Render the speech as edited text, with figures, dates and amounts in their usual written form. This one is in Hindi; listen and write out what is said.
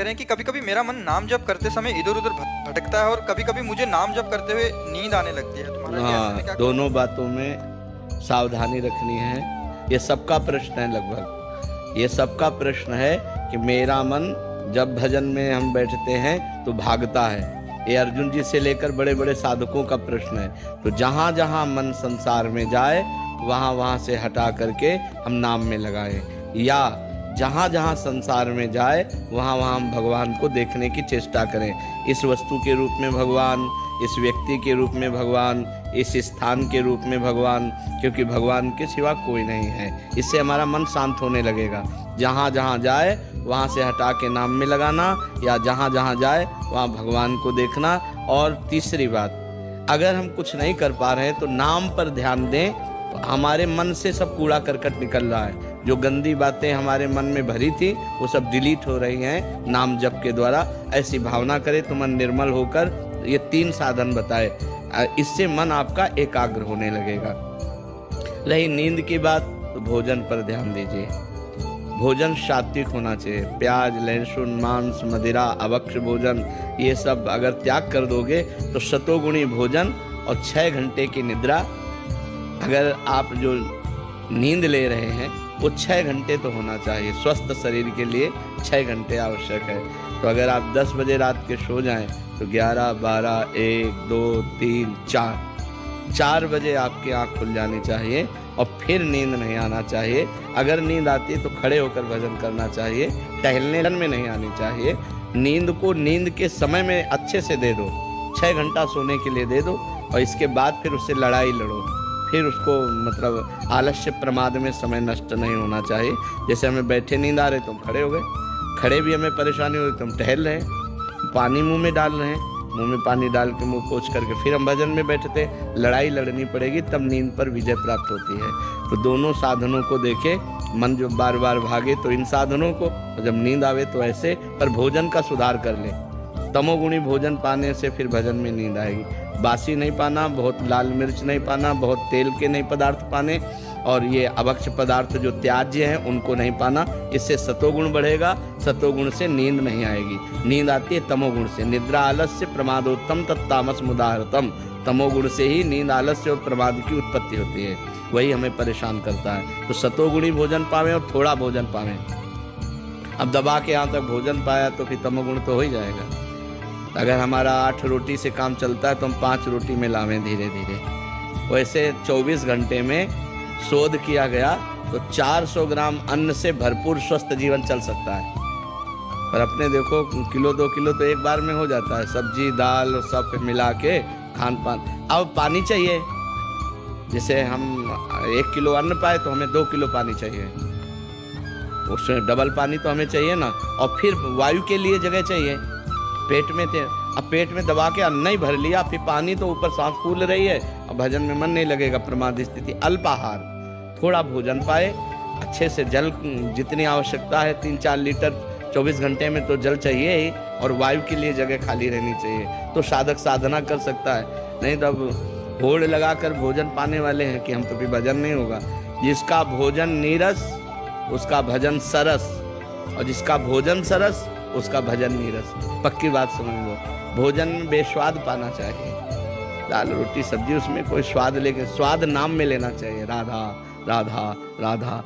कह रहे हैं कि कभी-कभी मेरा मन नाम जप करते समय इधर-उधर भटकता है और कभी-कभी मुझे नाम जप करते हुए नींद आने लगती है। तुम्हारा क्या ऐसे में हाँ, क्या? दोनों बातों में सावधानी रखनी है। ये सबका प्रश्न है, लगभग ये सबका प्रश्न है कि मेरा मन जब भजन में हम बैठते हैं तो भागता है। ये अर्जुन जी से लेकर बड़े बड़े साधकों का प्रश्न है। तो जहाँ जहाँ मन संसार में जाए वहाँ वहाँ से हटा करके हम नाम में लगाएं, या जहाँ जहाँ संसार में जाए वहाँ वहाँ हम भगवान को देखने की चेष्टा करें। इस वस्तु के रूप में भगवान, इस व्यक्ति के रूप में भगवान, इस स्थान के रूप में भगवान, क्योंकि भगवान के सिवा कोई नहीं है। इससे हमारा मन शांत होने लगेगा। जहाँ जहाँ जाए वहाँ से हटा के नाम में लगाना, या जहाँ जहाँ जाए वहाँ भगवान को देखना। और तीसरी बात, अगर हम कुछ नहीं कर पा रहे हैं तो नाम पर ध्यान दें। तो हमारे मन से सब कूड़ा करकट निकल रहा है। जो गंदी बातें हमारे मन में भरी थी वो सब डिलीट हो रही हैं नाम जप के द्वारा। ऐसी भावना करें तो मन निर्मल होकर, ये 3 साधन बताए, इससे मन आपका एकाग्र होने लगेगा। रही नींद की बात, तो भोजन पर ध्यान दीजिए। भोजन सात्विक होना चाहिए। प्याज, लहसुन, मांस, मदिरा, अभक्ष्य भोजन, ये सब अगर त्याग कर दोगे तो सतोगुणी भोजन और 6 घंटे की निद्रा। अगर आप जो नींद ले रहे हैं वो 6 घंटे तो होना चाहिए। स्वस्थ शरीर के लिए 6 घंटे आवश्यक है। तो अगर आप 10 बजे रात के सो जाएं तो 11, 12, 1, 2, 3, 4 बजे आपकी आँख खुल जानी चाहिए और फिर नींद नहीं आना चाहिए। अगर नींद आती है तो खड़े होकर भजन करना चाहिए, टहलने में नहीं आनी चाहिए। नींद को नींद के समय में अच्छे से दे दो, 6 घंटा सोने के लिए दे दो, और इसके बाद फिर उससे लड़ाई लड़ो। फिर उसको मतलब आलस्य प्रमाद में समय नष्ट नहीं होना चाहिए। जैसे हमें बैठे नींद आ रहे तो हम खड़े हो गए, खड़े भी हमें परेशानी हो रही तो हम टहल रहे हैं, पानी मुंह में डाल रहे हैं, मुंह में पानी डाल के मुंह पोंछ करके फिर हम भजन में बैठते। लड़ाई लड़नी पड़ेगी तब नींद पर विजय प्राप्त होती है। तो दोनों साधनों को देखे, मन जो बार बार भागे तो इन साधनों को, तो जब नींद आवे तो ऐसे। पर भोजन का सुधार कर ले। तमोगुणी भोजन पाने से फिर भजन में नींद आएगी। बासी नहीं पाना, बहुत लाल मिर्च नहीं पाना, बहुत तेल के नहीं पदार्थ पाने, और ये अभक्ष्य पदार्थ जो त्याज्य हैं उनको नहीं पाना। इससे सतोगुण बढ़ेगा। सतोगुण से नींद नहीं आएगी। नींद आती है तमोगुण से। निद्रा आलस्य प्रमादोत्तम तत्तामस मुदाहरतम। तमोगुण से ही नींद, आलस्य और प्रमाद की उत्पत्ति होती है। वही हमें परेशान करता है। तो सतोगुणी भोजन पावें और थोड़ा भोजन पावें। अब दबा के यहाँ तक भोजन पाया तो फिर तमोगुण तो हो ही जाएगा। अगर हमारा 8 रोटी से काम चलता है तो हम 5 रोटी में लावें धीरे धीरे। वैसे 24 घंटे में शोध किया गया तो 400 ग्राम अन्न से भरपूर स्वस्थ जीवन चल सकता है। पर अपने देखो, किलो 2 किलो तो एक बार में हो जाता है। सब्जी दाल सब मिला के खान पान। अब पानी चाहिए। जैसे हम 1 किलो अन्न पाए तो हमें 2 किलो पानी चाहिए, उसमें डबल पानी तो हमें चाहिए ना। और फिर वायु के लिए जगह चाहिए। पेट में थे, अब पेट में दबा के अन्न नहीं भर लिया, फिर पानी तो ऊपर सांस फूल रही है, अब भजन में मन नहीं लगेगा। प्रमाद स्थिति। अल्पाहार, थोड़ा भोजन पाए, अच्छे से जल जितनी आवश्यकता है 3-4 लीटर 24 घंटे में तो जल चाहिए ही, और वायु के लिए जगह खाली रहनी चाहिए। तो साधक साधना कर सकता है। नहीं तो अब होड़ लगाकर भोजन पाने वाले हैं कि हम तो फिर भजन नहीं होगा। जिसका भोजन नीरस उसका भजन सरस, और जिसका भोजन सरस उसका भजन नीरस। पक्की बात समझ लो। भोजन में बेस्वाद पाना चाहिए। दाल रोटी सब्जी उसमें कोई स्वाद, लेकिन स्वाद नाम में लेना चाहिए। राधा राधा राधा।